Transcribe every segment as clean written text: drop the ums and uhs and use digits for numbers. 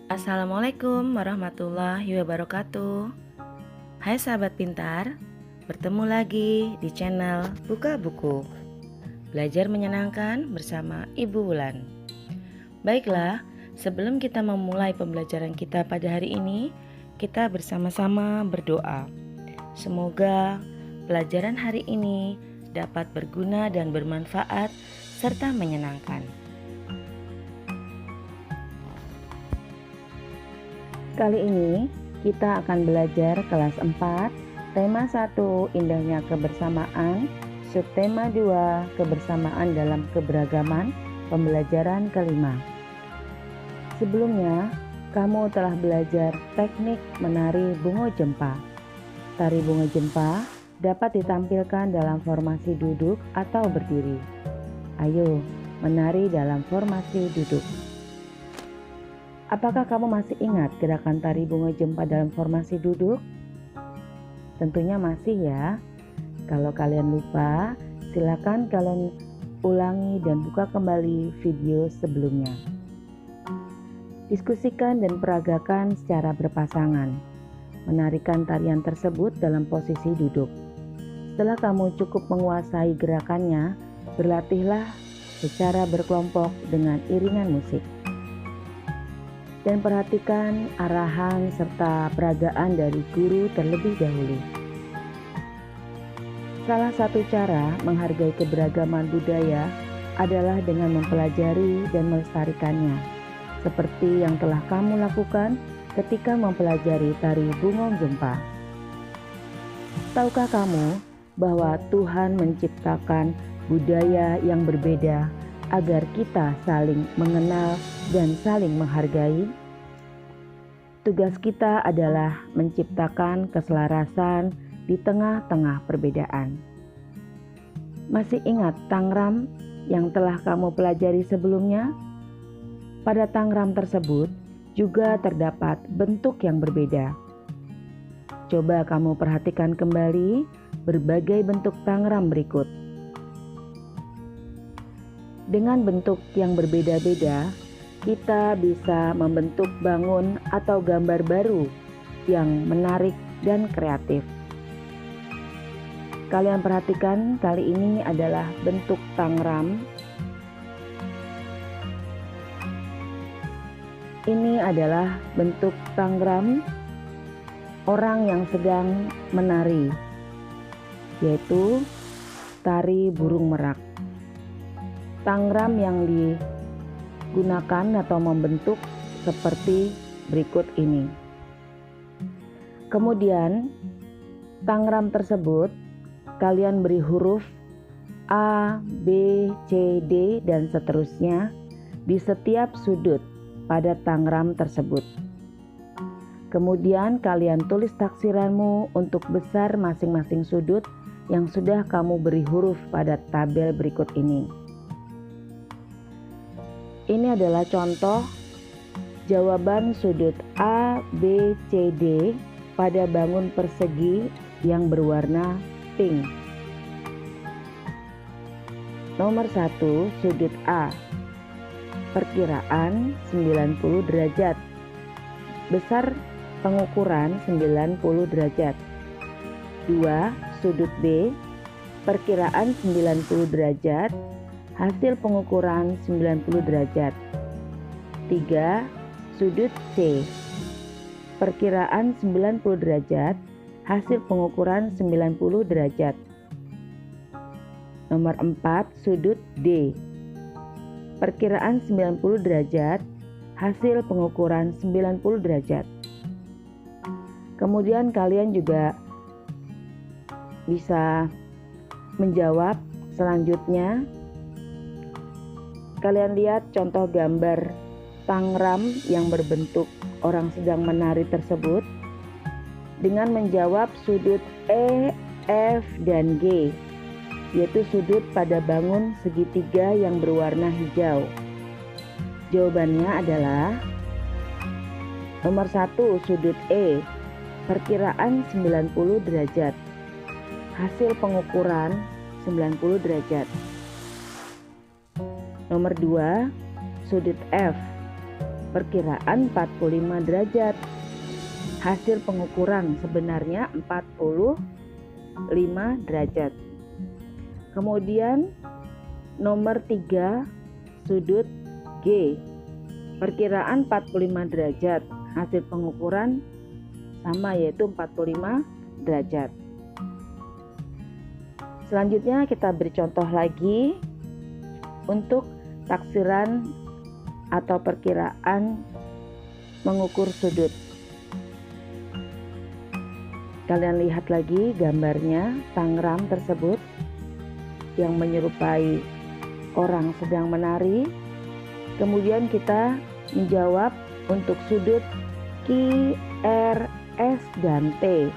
Assalamualaikum warahmatullahi wabarakatuh. Hai sahabat pintar, bertemu lagi di channel Buka Buku. Belajar menyenangkan bersama Ibu Wulan. Baiklah, sebelum kita memulai pembelajaran kita pada hari ini, kita bersama-sama berdoa. Semoga pelajaran hari ini dapat berguna dan bermanfaat serta menyenangkan. Kali ini kita akan belajar kelas 4, tema 1 indahnya kebersamaan, subtema 2 kebersamaan dalam keberagaman, pembelajaran kelima. Sebelumnya, kamu telah belajar teknik menari bungo jempa. Tari bungo jempa dapat ditampilkan dalam formasi duduk atau berdiri. Ayo, menari dalam formasi duduk. Apakah kamu masih ingat gerakan tari bunga jempa dalam formasi duduk? Tentunya masih ya. Kalau kalian lupa, silakan kalian ulangi dan buka kembali video sebelumnya. Diskusikan dan peragakan secara berpasangan. Menarikan tarian tersebut dalam posisi duduk. Setelah kamu cukup menguasai gerakannya, berlatihlah secara berkelompok dengan iringan musik. Dan perhatikan arahan serta peragaan dari guru terlebih dahulu. Salah satu cara menghargai keberagaman budaya adalah dengan mempelajari dan melestarikannya, seperti yang telah kamu lakukan ketika mempelajari tari bungo jempa. Tahukah kamu bahwa Tuhan menciptakan budaya yang berbeda agar kita saling mengenal dan saling menghargai? Tugas kita adalah menciptakan keselarasan di tengah-tengah perbedaan. Masih ingat tangram yang telah kamu pelajari sebelumnya? Pada tangram tersebut juga terdapat bentuk yang berbeda. Coba kamu perhatikan kembali berbagai bentuk tangram berikut. Dengan bentuk yang berbeda-beda, kita bisa membentuk bangun atau gambar baru yang menarik dan kreatif. Kalian perhatikan, kali ini adalah bentuk tangram. Ini adalah bentuk tangram orang yang sedang menari, yaitu tari burung merak. Tangram yang digunakan atau membentuk seperti berikut ini. Kemudian, tangram tersebut kalian beri huruf A, B, C, D, dan seterusnya di setiap sudut pada tangram tersebut. Kemudian kalian tulis taksiranmu untuk besar masing-masing sudut yang sudah kamu beri huruf pada tabel berikut ini. Ini adalah contoh jawaban sudut A, B, C, D pada bangun persegi yang berwarna pink. Nomor 1, sudut A. Perkiraan 90 derajat. Besar pengukuran 90 derajat. 2, sudut B. Perkiraan 90 derajat. Hasil pengukuran 90 derajat. 3. Sudut C. Perkiraan 90 derajat. Hasil pengukuran 90 derajat. Nomor 4. Sudut D. Perkiraan 90 derajat. Hasil pengukuran 90 derajat. Kemudian kalian juga bisa menjawab selanjutnya. Kalian lihat contoh gambar tangram yang berbentuk orang sedang menari tersebut dengan menjawab sudut E, F, dan G, yaitu sudut pada bangun segitiga yang berwarna hijau. Jawabannya adalah nomor 1, sudut E, perkiraan 90 derajat. Hasil pengukuran 90 derajat. Nomor 2, sudut F, perkiraan 45 derajat. Hasil pengukuran sebenarnya 45 derajat. Kemudian nomor 3, sudut G. Perkiraan 45 derajat. Hasil pengukuran sama, yaitu 45 derajat. Selanjutnya kita beri contoh lagi untuk taksiran atau perkiraan mengukur sudut. Kalian lihat lagi gambarnya, Tangram tersebut yang menyerupai orang sedang menari. Kemudian kita menjawab untuk sudut Q, R, S, dan T.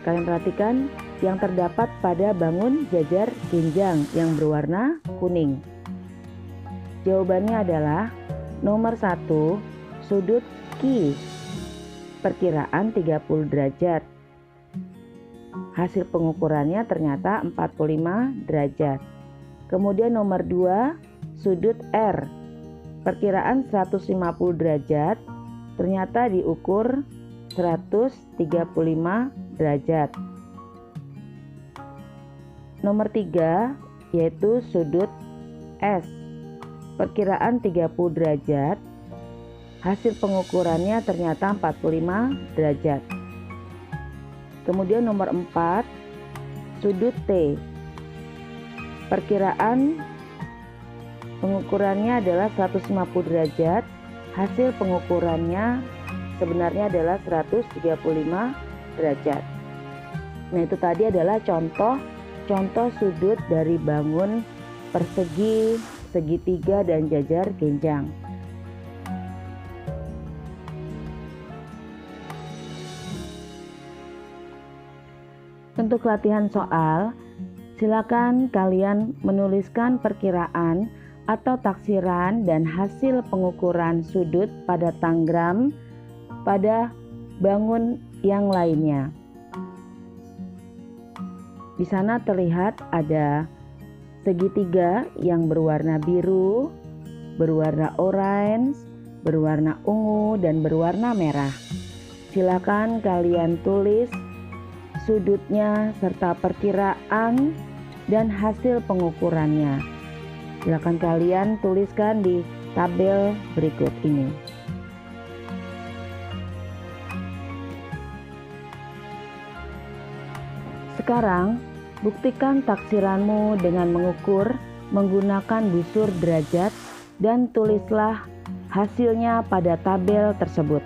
Kalian perhatikan yang terdapat pada bangun jajar genjang yang berwarna kuning. Jawabannya adalah nomor 1, sudut Q. Perkiraan 30 derajat. Hasil pengukurannya ternyata 45 derajat. Kemudian nomor 2, sudut R. Perkiraan 150 derajat, ternyata diukur 135 derajat. Nomor 3, yaitu sudut S. Perkiraan 30 derajat. Hasil pengukurannya ternyata 45 derajat. Kemudian nomor 4, sudut T. Perkiraan pengukurannya adalah 150 derajat. Hasil pengukurannya sebenarnya adalah 135 derajat. Nah, itu tadi adalah contoh sudut dari bangun persegi, segitiga, dan jajar genjang. Untuk latihan soal, silakan kalian menuliskan perkiraan atau taksiran dan hasil pengukuran sudut pada Tangram pada bangun yang lainnya. Di sana terlihat ada segitiga yang berwarna biru, berwarna orange, berwarna ungu, dan berwarna merah. Silakan kalian tulis sudutnya serta perkiraan dan hasil pengukurannya. Silakan kalian tuliskan di tabel berikut ini. Sekarang, buktikan taksiranmu dengan mengukur menggunakan busur derajat dan tulislah hasilnya pada tabel tersebut.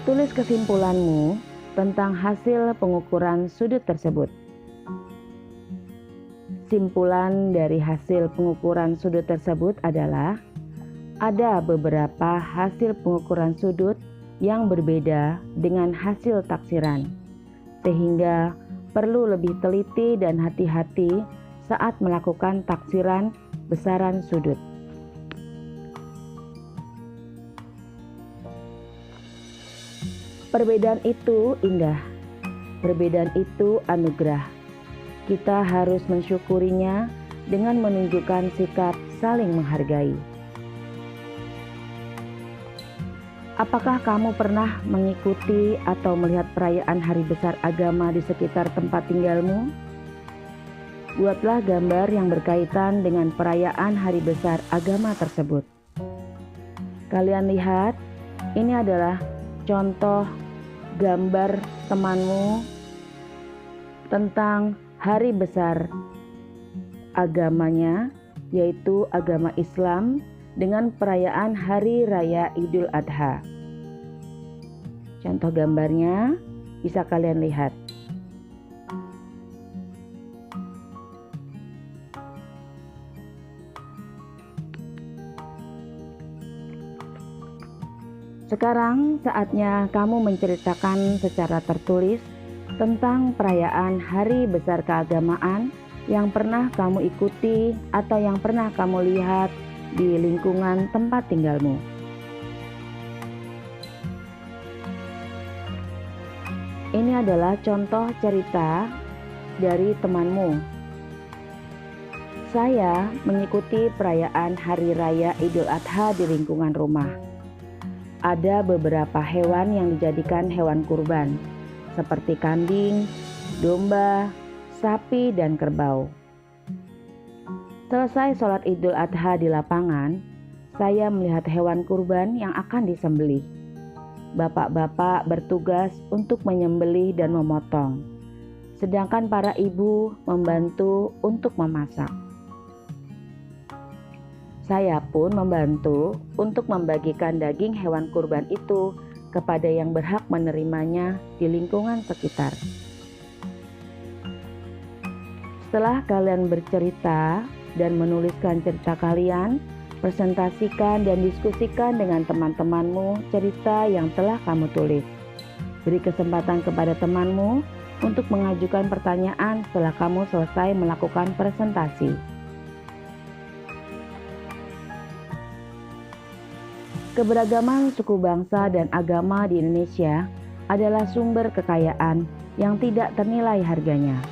Tulis kesimpulanmu tentang hasil pengukuran sudut tersebut. Simpulan dari hasil pengukuran sudut tersebut adalah ada beberapa hasil pengukuran sudut yang berbeda dengan hasil taksiran, sehingga perlu lebih teliti dan hati-hati saat melakukan taksiran besaran sudut. Perbedaan itu indah, perbedaan itu anugerah. Kita harus mensyukurinya dengan menunjukkan sikap saling menghargai. Apakah kamu pernah mengikuti atau melihat perayaan hari besar agama di sekitar tempat tinggalmu? Buatlah gambar yang berkaitan dengan perayaan hari besar agama tersebut. Kalian lihat, ini adalah contoh gambar temanmu tentang hari besar agamanya, yaitu agama Islam, dengan perayaan Hari Raya Idul Adha. Contoh gambarnya bisa kalian lihat. Sekarang saatnya kamu menceritakan secara tertulis tentang perayaan hari besar keagamaan yang pernah kamu ikuti atau yang pernah kamu lihat di lingkungan tempat tinggalmu. Ini adalah contoh cerita dari temanmu. Saya mengikuti perayaan Hari Raya Idul Adha di lingkungan rumah. Ada beberapa hewan yang dijadikan hewan kurban, seperti kambing, domba, sapi, dan kerbau. Selesai sholat Idul Adha di lapangan, saya melihat hewan kurban yang akan disembelih. Bapak-bapak bertugas untuk menyembelih dan memotong, sedangkan para ibu membantu untuk memasak. Saya pun membantu untuk membagikan daging hewan kurban itu kepada yang berhak menerimanya di lingkungan sekitar. Setelah kalian bercerita dan menuliskan cerita kalian, presentasikan dan diskusikan dengan teman-temanmu cerita yang telah kamu tulis. Beri kesempatan kepada temanmu untuk mengajukan pertanyaan setelah kamu selesai melakukan presentasi. Keberagaman suku bangsa dan agama di Indonesia adalah sumber kekayaan yang tidak ternilai harganya.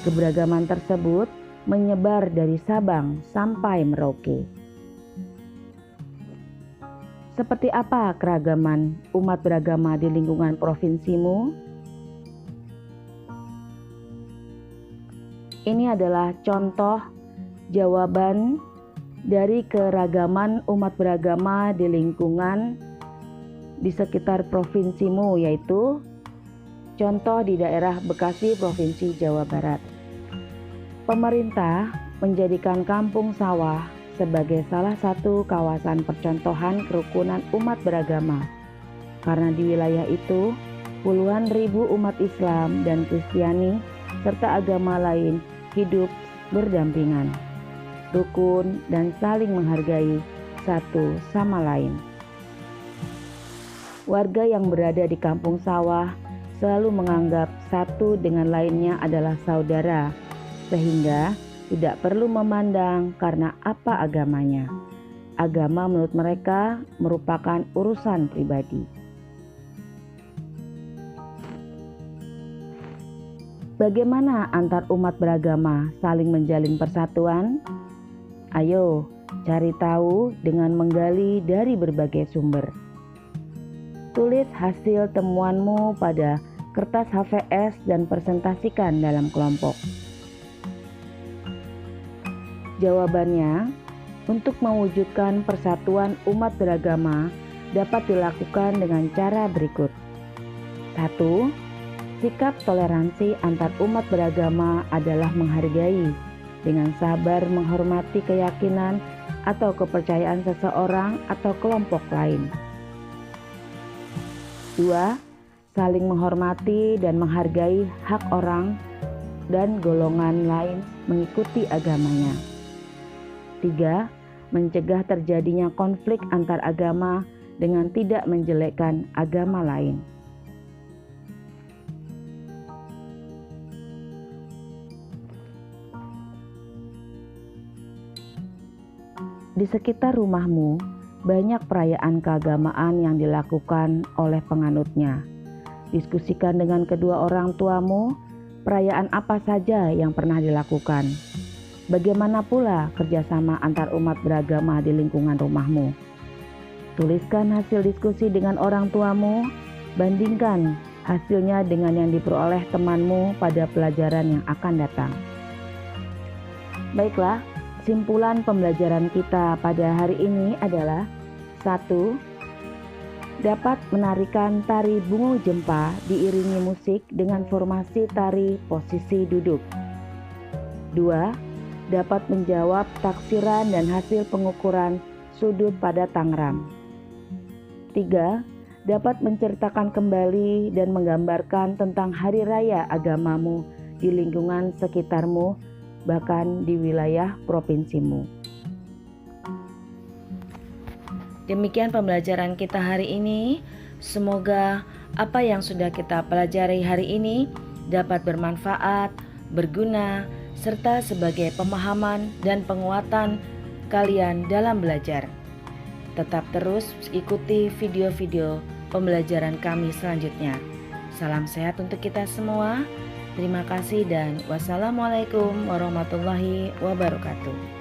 Keberagaman tersebut menyebar dari Sabang sampai Merauke. Seperti apa keragaman umat beragama di lingkungan provinsimu? Ini adalah contoh jawaban dari keragaman umat beragama di lingkungan di sekitar provinsimu, yaitu contoh di daerah Bekasi, Provinsi Jawa Barat. Pemerintah menjadikan Kampung Sawah sebagai salah satu kawasan percontohan kerukunan umat beragama, karena di wilayah itu puluhan ribu umat Islam dan Kristiani serta agama lain hidup berdampingan, rukun, dan saling menghargai satu sama lain. Warga yang berada di kampung sawah selalu menganggap satu dengan lainnya adalah saudara, sehingga tidak perlu memandang karena apa agamanya. Agama menurut mereka merupakan urusan pribadi. Bagaimana antar umat beragama saling menjalin persatuan? Ayo, cari tahu dengan menggali dari berbagai sumber. Tulis hasil temuanmu pada kertas HVS dan presentasikan dalam kelompok. Jawabannya, untuk mewujudkan persatuan umat beragama dapat dilakukan dengan cara berikut. 1. Sikap toleransi antar umat beragama adalah menghargai, dengan sabar menghormati keyakinan atau kepercayaan seseorang atau kelompok lain. 2. Saling menghormati dan menghargai hak orang dan golongan lain mengikuti agamanya. 3. Mencegah terjadinya konflik antar agama dengan tidak menjelekkan agama lain. Di sekitar rumahmu, banyak perayaan keagamaan yang dilakukan oleh penganutnya. Diskusikan dengan kedua orang tuamu, perayaan apa saja yang pernah dilakukan. Bagaimana pula kerjasama antar umat beragama di lingkungan rumahmu. Tuliskan hasil diskusi dengan orang tuamu, bandingkan hasilnya dengan yang diperoleh temanmu pada pelajaran yang akan datang. Baiklah, kesimpulan pembelajaran kita pada hari ini adalah 1. Dapat menarikan tari bungo jempa diiringi musik dengan formasi tari posisi duduk. 2. Dapat menjawab taksiran dan hasil pengukuran sudut pada Tangram. 3. Dapat menceritakan kembali dan menggambarkan tentang hari raya agamamu di lingkungan sekitarmu, bahkan di wilayah provinsimu. Demikian pembelajaran kita hari ini. Semoga apa yang sudah kita pelajari hari ini dapat bermanfaat, berguna, serta sebagai pemahaman dan penguatan kalian dalam belajar. Tetap terus ikuti video-video pembelajaran kami selanjutnya. Salam sehat untuk kita semua. Terima kasih dan wassalamualaikum warahmatullahi wabarakatuh.